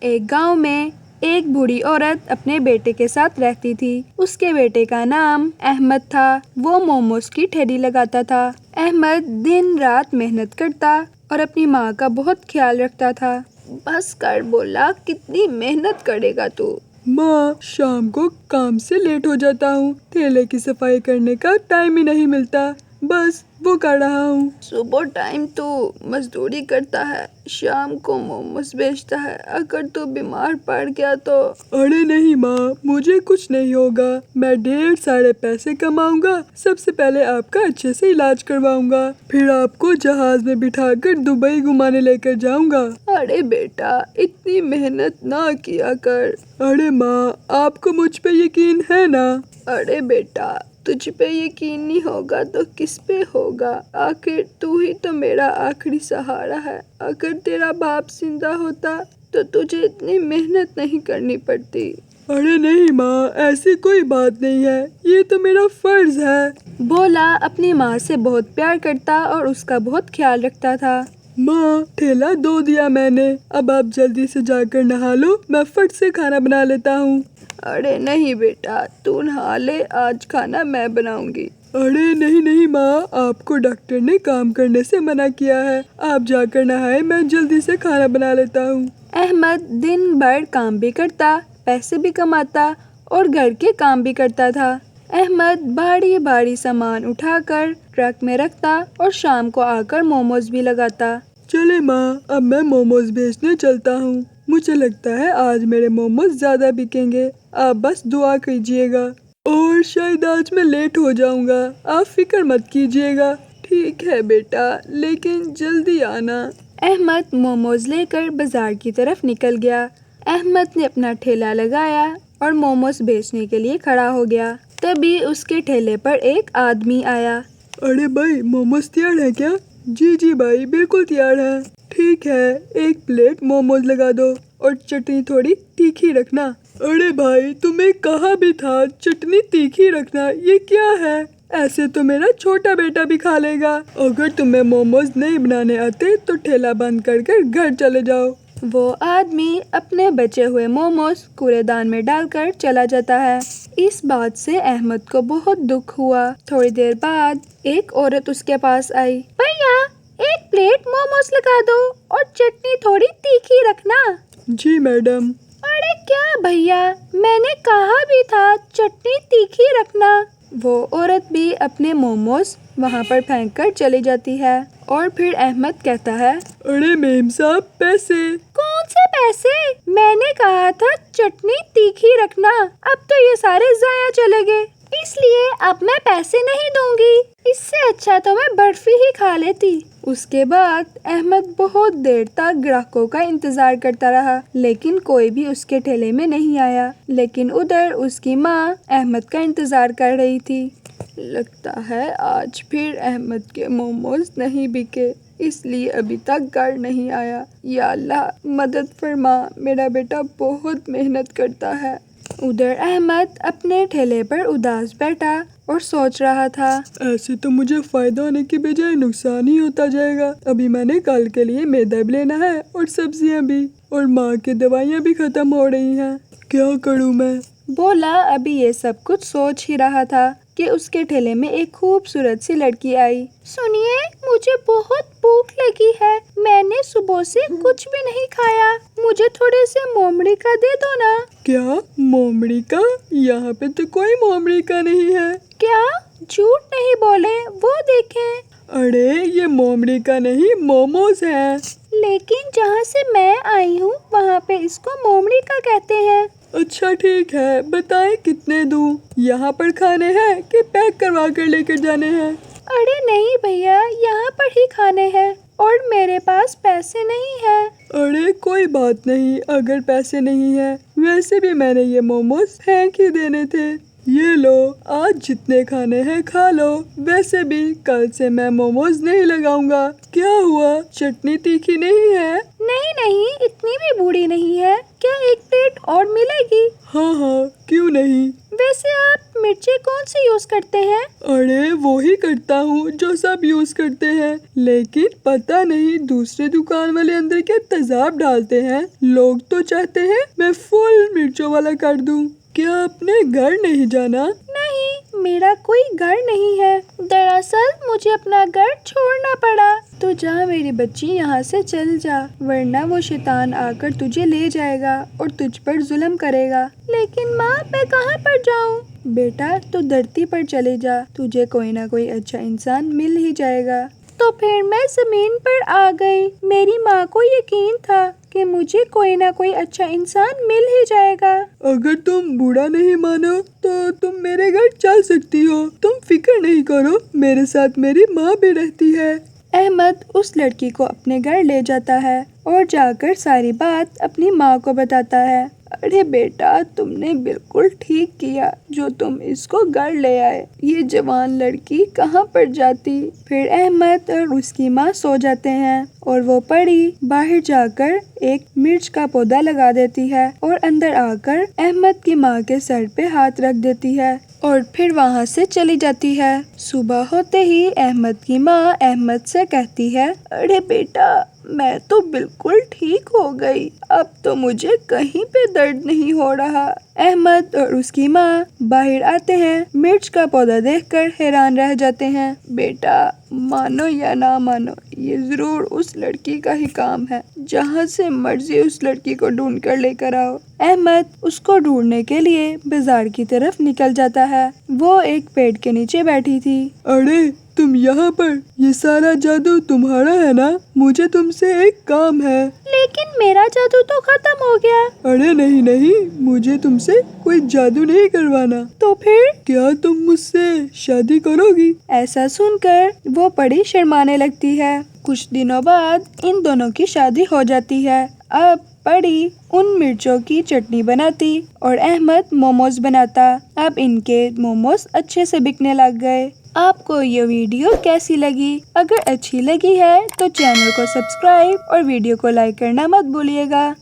ایک گاؤں میں ایک بوڑھی عورت اپنے بیٹے کے ساتھ رہتی تھی۔ اس کے بیٹے کا نام احمد تھا۔ وہ موموز کی ٹھیلی لگاتا تھا۔ احمد دن رات محنت کرتا اور اپنی ماں کا بہت خیال رکھتا تھا۔ بس کر بولا، کتنی محنت کرے گا تو؟ ماں، شام کو کام سے لیٹ ہو جاتا ہوں، ٹھیلے کی صفائی کرنے کا ٹائم ہی نہیں ملتا، بس وہ کر رہا ہوں۔ صبح ٹائم تو مزدوری کرتا ہے، شام کو موموز بیچتا ہے، اگر تو بیمار پڑ گیا تو؟ ارے نہیں ماں، مجھے کچھ نہیں ہوگا، میں ڈھیر سارے پیسے کماؤں گا، سب سے پہلے آپ کا اچھے سے علاج کرواؤں گا، پھر آپ کو جہاز میں بٹھا کر دبئی گھمانے لے کر جاؤں گا۔ ارے بیٹا، اتنی محنت نہ کیا کر۔ ارے ماں، آپ کو مجھ پہ یقین ہے نا؟ ارے بیٹا، تجھ پہ یقین نہیں ہوگا تو کس پہ ہوگا؟ آخر تو ہی تو میرا آخری سہارا ہے۔ اگر تیرا باپ زندہ ہوتا تو تجھے اتنی محنت نہیں کرنی پڑتی۔ ارے نہیں ماں، ایسی کوئی بات نہیں ہے، یہ تو میرا فرض ہے۔ بولا اپنی ماں سے بہت پیار کرتا اور اس کا بہت خیال رکھتا تھا۔ ماں، ٹھیلا دھو دیا میں نے، اب آپ جلدی سے جا کر نہا لو، میں فٹ سے کھانا بنا لیتا ہوں۔ ارے نہیں بیٹا، تو نہا لے، آج کھانا میں بناؤں گی۔ ارے نہیں ماں، آپ کو ڈاکٹر نے کام کرنے سے منع کیا ہے، آپ جا کر نہائے، میں جلدی سے کھانا بنا لیتا ہوں۔ احمد دن بھر کام بھی کرتا، پیسے بھی کماتا اور گھر کے کام بھی کرتا تھا۔ احمد بھاری بھاری سامان اٹھا کر ٹرک میں رکھتا اور شام کو آ کر موموز بھی لگاتا۔ چلے ماں، اب میں موموز بیچنے چلتا ہوں، مجھے لگتا ہے آج میرے موموز زیادہ بکیں گے، آپ بس دعا کیجیے گا، اور شاید آج میں لیٹ ہو جاؤں گا، آپ فکر مت کیجیے گا۔ ٹھیک ہے بیٹا، لیکن جلدی آنا۔ احمد موموز لے کر بازار کی طرف نکل گیا۔ احمد نے اپنا ٹھیلا لگایا اور موموز بیچنے کے لیے کھڑا ہو گیا۔ تبھی اس کے ٹھیلے پر ایک آدمی آیا۔ ارے بھائی، موموز تیار ہے کیا؟ جی بھائی، بالکل تیار ہے۔ ٹھیک ہے، ایک پلیٹ موموز لگا دو اور چٹنی تھوڑی تیکھی رکھنا۔ ارے بھائی، تمہیں کہا بھی تھا چٹنی تیکھی رکھنا، یہ کیا ہے؟ ایسے تو میرا چھوٹا بیٹا بھی کھا لے گا۔ اگر تمہیں موموز نہیں بنانے آتے تو ٹھیلا بند کر گھر چلے جاؤ۔ وہ آدمی اپنے بچے ہوئے موموز کوڑے دان میں ڈال کر چلا جاتا ہے۔ اس بات سے احمد کو بہت دکھ ہوا۔ تھوڑی دیر بعد ایک عورت اس کے پاس آئی۔ بھیا، ایک پلیٹ موموز لگا دو اور چٹنی تھوڑی تیکھی رکھنا۔ جی میڈم۔ ارے کیا بھیا، میں نے کہا بھی تھا چٹنی تیکھی رکھنا۔ وہ عورت بھی اپنے موموز وہاں پر پھینک کر چلی جاتی ہے اور پھر احمد کہتا ہے، ارے میم صاحب، پیسے؟ کون سے پیسے؟ میں نے کہا تھا چٹنی تیکھی رکھنا، اب تو یہ سارے ضائع چلے گئے، اس لیے اب میں پیسے نہیں دوں گی، اس سے اچھا تو میں برفی ہی کھا لیتی۔ اس کے بعد احمد بہت دیر تک گراہکوں کا انتظار کرتا رہا، لیکن کوئی بھی اس کے ٹھیلے میں نہیں آیا۔ لیکن ادھر اس کی ماں احمد کا انتظار کر رہی تھی۔ لگتا ہے آج پھر احمد کے موموز نہیں بکے، اس لیے ابھی تک گھر نہیں آیا۔ یا اللہ مدد فرما، میرا بیٹا بہت محنت کرتا ہے۔ ادھر احمد اپنے ٹھیلے پر اداس بیٹھا اور سوچ رہا تھا، ایسے تو مجھے فائدہ ہونے کی بجائے نقصان ہی ہوتا جائے گا۔ ابھی میں نے کل کے لیے میدا بھی لینا ہے اور سبزیاں بھی، اور ماں کی دوائیاں بھی ختم ہو رہی ہیں، کیا کروں میں؟ بولا ابھی یہ سب کچھ سوچ ہی رہا تھا کہ اس کے ٹھیلے میں ایک خوبصورت سی لڑکی آئی۔ سنیے، مجھے بہت بھوک لگی ہے، میں نے صبح سے کچھ بھی نہیں کھایا، مجھے تھوڑے سے مومڑی کا دے دو نا۔ کیا مومڑی کا؟ یہاں پہ تو کوئی مومڑی کا نہیں ہے۔ کیا؟ جھوٹ نہیں بولے، وہ دیکھیں۔ ارے یہ مومڑی کا نہیں، موموز ہے۔ لیکن جہاں سے میں آئی ہوں وہاں پہ اس کو مومڑی کا کہتے ہیں۔ اچھا ٹھیک ہے، بتائیں کتنے دوں؟ یہاں پر کھانے ہیں کہ پیک کروا کر لے کر جانے ہیں؟ ارے نہیں بھیا، یہاں پر ہی کھانے ہیں اور میرے پاس پیسے نہیں ہیں۔ ارے کوئی بات نہیں، اگر پیسے نہیں ہیں، ویسے بھی میں نے یہ موموز پھینک ہی دینے تھے، یہ لو، آج جتنے کھانے ہیں کھا لو، ویسے بھی کل سے میں موموز نہیں لگاؤں گا۔ کیا ہوا، چٹنی تیکھی نہیں ہے؟ نہیں نہیں، اتنی بھی بوڑھی نہیں ہے، کیا ایک پلیٹ اور ملے گی؟ ہاں ہاں کیوں نہیں۔ ویسے آپ مرچیں کون سی یوز کرتے ہیں؟ ارے وہی کرتا ہوں جو سب یوز کرتے ہیں، لیکن پتہ نہیں دوسرے دکان والے اندر کیا تیزاب ڈالتے ہیں۔ لوگ تو چاہتے ہیں میں فل مرچوں والا کر دوں۔ کیا اپنے گھر نہیں جانا؟ نہیں، میرا کوئی گھر نہیں ہے، دراصل مجھے اپنا گھر چھوڑنا پڑا۔ تو جا میری بچی، یہاں سے چل جا، ورنہ وہ شیطان آ کر تجھے لے جائے گا اور تجھ پر ظلم کرے گا۔ لیکن ماں، میں کہاں پر جاؤں؟ بیٹا تو دھرتی پر چلے جا، تجھے کوئی نہ کوئی اچھا انسان مل ہی جائے گا۔ تو پھر میں زمین پر آ گئی۔ میری ماں کو یقین تھا کہ مجھے کوئی نہ کوئی اچھا انسان مل ہی جائے گا۔ اگر تم بوڑھا نہیں مانو تو تم میرے گھر چل سکتی ہو، تم فکر نہیں کرو، میرے ساتھ میری ماں بھی رہتی ہے۔ احمد اس لڑکی کو اپنے گھر لے جاتا ہے اور جا کر ساری بات اپنی ماں کو بتاتا ہے۔ ارے بیٹا، تم نے بالکل ٹھیک کیا جو تم اس کو گھر لے آئے، یہ جوان لڑکی کہاں پر جاتی۔ پھر احمد اور اس کی ماں سو جاتے ہیں اور وہ پری باہر جا کر ایک مرچ کا پودا لگا دیتی ہے اور اندر آ کر احمد کی ماں کے سر پہ ہاتھ رکھ دیتی ہے اور پھر وہاں سے چلی جاتی ہے۔ صبح ہوتے ہی احمد کی ماں احمد سے کہتی ہے، ارے بیٹا، میں تو بالکل ٹھیک ہو گئی، اب تو مجھے کہیں پہ درد نہیں ہو رہا۔ احمد اور اس کی ماں باہر آتے ہیں، مرچ کا پودا دیکھ کر حیران رہ جاتے ہیں۔ بیٹا، مانو یا نہ مانو، یہ ضرور اس لڑکی کا ہی کام ہے، جہاں سے مرضی اس لڑکی کو ڈھونڈ کر لے کر آؤ۔ احمد اس کو ڈھونڈنے کے لیے بازار کی طرف نکل جاتا ہے۔ وہ ایک پیڑ کے نیچے بیٹھی تھی۔ ارے تم یہاں پر، یہ سارا جادو تمہارا ہے نا؟ مجھے تم سے ایک کام ہے۔ لیکن میرا جادو تو ختم ہو گیا۔ ارے نہیں نہیں، مجھے تم سے کوئی جادو نہیں کروانا۔ تو پھر کیا تم مجھ سے شادی کرو گی؟ ایسا سن کر وہ پری شرمانے لگتی ہے۔ کچھ دنوں بعد ان دونوں کی شادی ہو جاتی ہے۔ اب پری ان مرچوں کی چٹنی بناتی اور احمد موموز بناتا۔ اب ان کے موموز اچھے سے بکنے لگ گئے۔ آپ کو یہ ویڈیو کیسی لگی؟ اگر اچھی لگی ہے تو چینل کو سبسکرائب اور ویڈیو کو لائک کرنا مت بھولیے گا۔